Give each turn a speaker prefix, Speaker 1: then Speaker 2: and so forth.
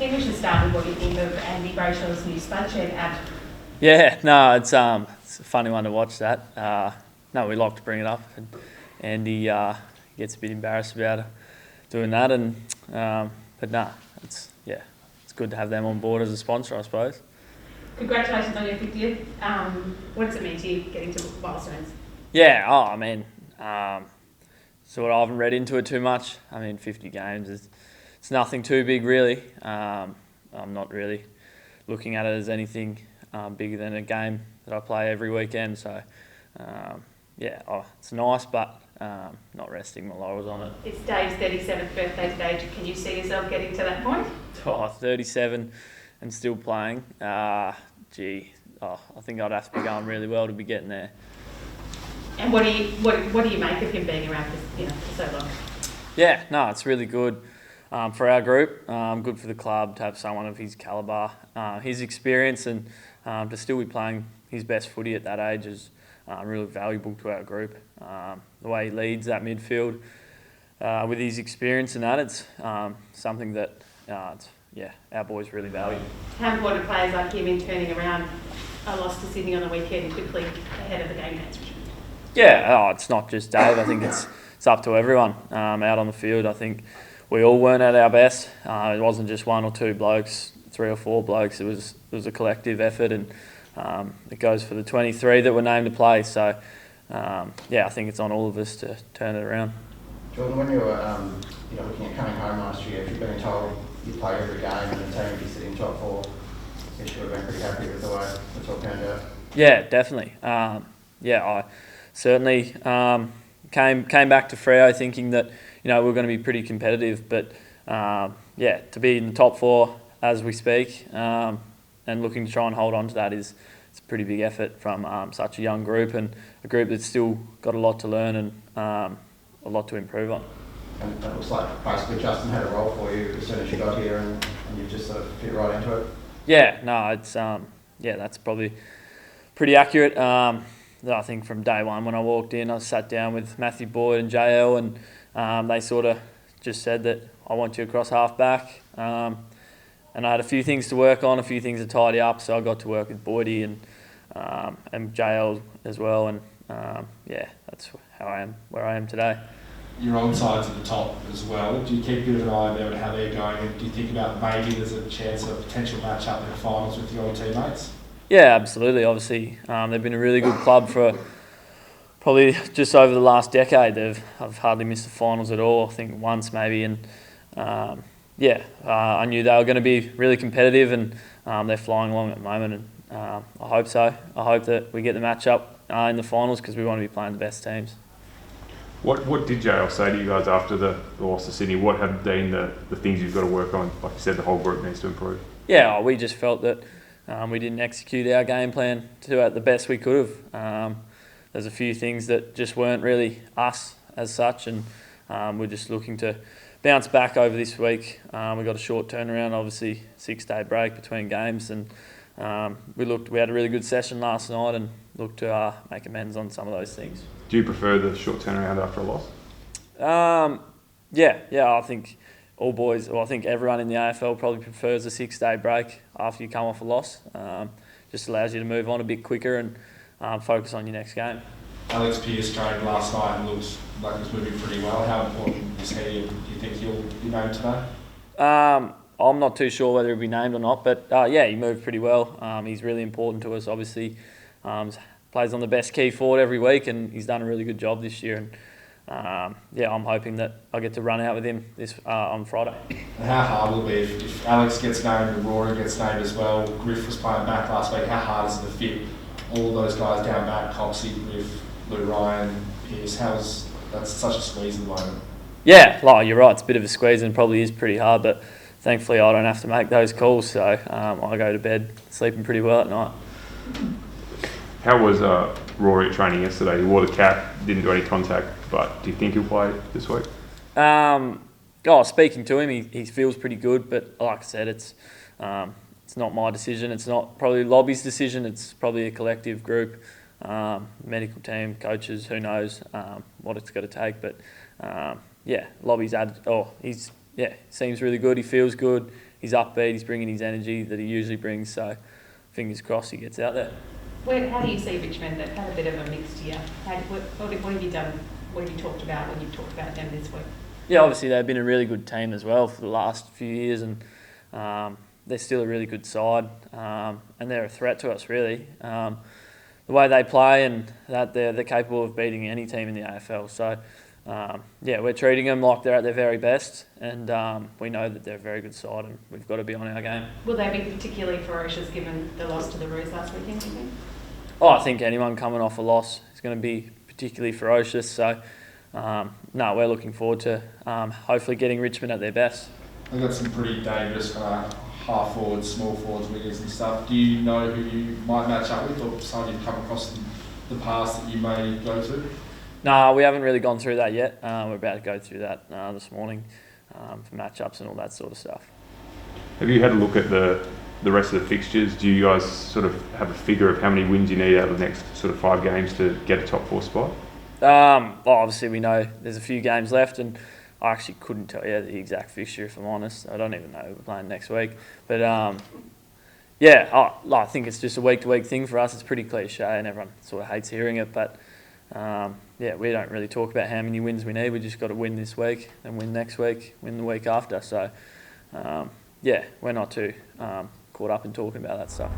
Speaker 1: think we should start with what you think of Andy Brayshaw's new Spudshed ad.
Speaker 2: Yeah, no, it's a funny one to watch that. No, we like to bring it up, and Andy gets a bit embarrassed about doing that, and but no, it's good to have them on board as a sponsor, I suppose.
Speaker 1: Congratulations on your 50th. What does it mean to you getting to milestones?
Speaker 2: Yeah, I mean, sort of I haven't read into it too much. I mean, 50 games it's nothing too big really. I'm not really looking at it as anything bigger than a game that I play every weekend. So it's nice, but not resting my laurels on it.
Speaker 1: It's Dave's 37th birthday today. Can you see yourself getting to that point?
Speaker 2: 37 and still playing. I think I'd have to be going really well to be getting there.
Speaker 1: And what do you make of him being around for so long?
Speaker 2: Yeah, no, it's really good for our group. Good for the club to have someone of his calibre, his experience, and to still be playing his best footy at that age is really valuable to our group. The way he leads that midfield with his experience and that, it's something that our boys really value.
Speaker 1: How important players like him in turning around a loss to Sydney on the weekend quickly ahead of the game against Richmond?
Speaker 2: Yeah, it's not just Dave. I think it's up to everyone out on the field. I think we all weren't at our best. It wasn't just one or two blokes, 3 or 4 blokes. It was a collective effort, and it goes for the 23 that were named to play. So I think it's on all of us to turn it around.
Speaker 3: Jordan, when you were looking at coming home last year, if you'd been told you'd play every game and the team would be sitting top 4, I guess you would have been pretty happy with the way it's all turned out.
Speaker 2: Yeah, definitely. I certainly came back to Freo thinking that we're going to be pretty competitive, but to be in the top 4 as we speak and looking to try and hold on to that it's a pretty big effort from such a young group, and a group that's still got a lot to learn and a lot to improve on.
Speaker 3: And it looks like basically Justin had a role for you as soon as you got here, and you've just sort of fit right into it.
Speaker 2: Yeah, no, it's that's probably pretty accurate. I think from day one when I walked in, I sat down with Matthew Boyd and JL, and they sort of just said that I want you across half back. And I had a few things to work on, a few things to tidy up, so I got to work with Boydie and JL as well, and that's how I am where I am today.
Speaker 4: Your onside's at the top as well. Do you keep a bit of an eye about how they're going, and do you think about maybe there's a chance of a potential match up in the finals with your old teammates?
Speaker 2: Yeah, absolutely. Obviously, they've been a really good club for probably just over the last decade. I've hardly missed the finals at all. I think once maybe, and I knew they were going to be really competitive, and they're flying along at the moment, and I hope so. I hope that we get the match up in the finals because we want to be playing the best teams.
Speaker 5: What did JL say to you guys after the loss to Sydney? What have been the things you've got to work on? Like you said, the whole group needs to improve. Yeah, we just felt that we didn't execute our game plan to the best we could have. There's a few things that just weren't really us as such, and we're just looking to bounce back over this week. We got a short turnaround, obviously 6-day break between games, and we had a really good session last night and looked to make amends on some of those things. Do you prefer the short turnaround after a loss?
Speaker 2: I think all boys, I think everyone in the AFL probably prefers a 6-day break after you come off a loss. Just allows you to move on a bit quicker and focus on your next game.
Speaker 4: Alex Pearce trained last night and looks like he was moving pretty well. How important is he? Do you think he'll be named today?
Speaker 2: I'm not too sure whether he'll be named or not, but he moved pretty well. He's really important to us, obviously. Plays on the best key forward every week, and he's done a really good job this year. And I'm hoping that I get to run out with him on Friday.
Speaker 4: And how hard will it be if Alex gets named and Rory gets named as well? Griff was playing back last week. How hard is it to fit all those guys down back? Coxie, Griff, Lou Ryan, Pearce. That's such a squeeze at the moment.
Speaker 2: Yeah, you're right. It's a bit of a squeeze and probably is pretty hard, but thankfully I don't have to make those calls, so I go to bed sleeping pretty well at night.
Speaker 5: How was Rory at training yesterday? He wore the cap, didn't do any contact, but do you think he'll play this week?
Speaker 2: Speaking to him, he feels pretty good, but like I said, it's not my decision. It's not probably Lobby's decision. It's probably a collective group, medical team, coaches, who knows what it's got to take. But Lobby's seems really good. He feels good. he's upbeat, he's bringing his energy that he usually brings. So fingers crossed he gets out there.
Speaker 1: How do you see Richmond? They've had a bit of a mixed year. What have you done? What have you talked about when you've talked about them this week?
Speaker 2: Yeah, obviously they've been a really good team as well for the last few years, and they're still a really good side, and they're a threat to us really. The way they play and that they're capable of beating any team in the AFL. So we're treating them like they're at their very best, and we know that they're a very good side, and we've got to be on our game.
Speaker 1: Will they be particularly ferocious given the loss to the Roos last weekend, do you think?
Speaker 2: Oh, I think anyone coming off a loss is going to be particularly ferocious. So we're looking forward to hopefully getting Richmond at their best.
Speaker 4: They've got some pretty dangerous kind of half forwards, small forwards, wingers and stuff. Do you know who you might match up with, or someone you've come across in the past that you may go to?
Speaker 2: No, we haven't really gone through that yet. We're about to go through that this morning for matchups and all that sort of stuff.
Speaker 5: Have you had a look at the rest of the fixtures? Do you guys sort of have a figure of how many wins you need out of the next sort of 5 games to get a top 4 spot?
Speaker 2: Obviously we know there's a few games left, and I actually couldn't tell you the exact fixture if I'm honest. I don't even know who we're playing next week. But I think it's just a week-to-week thing for us. It's pretty cliche and everyone sort of hates hearing it. But we don't really talk about how many wins we need. We just got to win this week and win next week, win the week after. So we're not too caught up in talking about that stuff.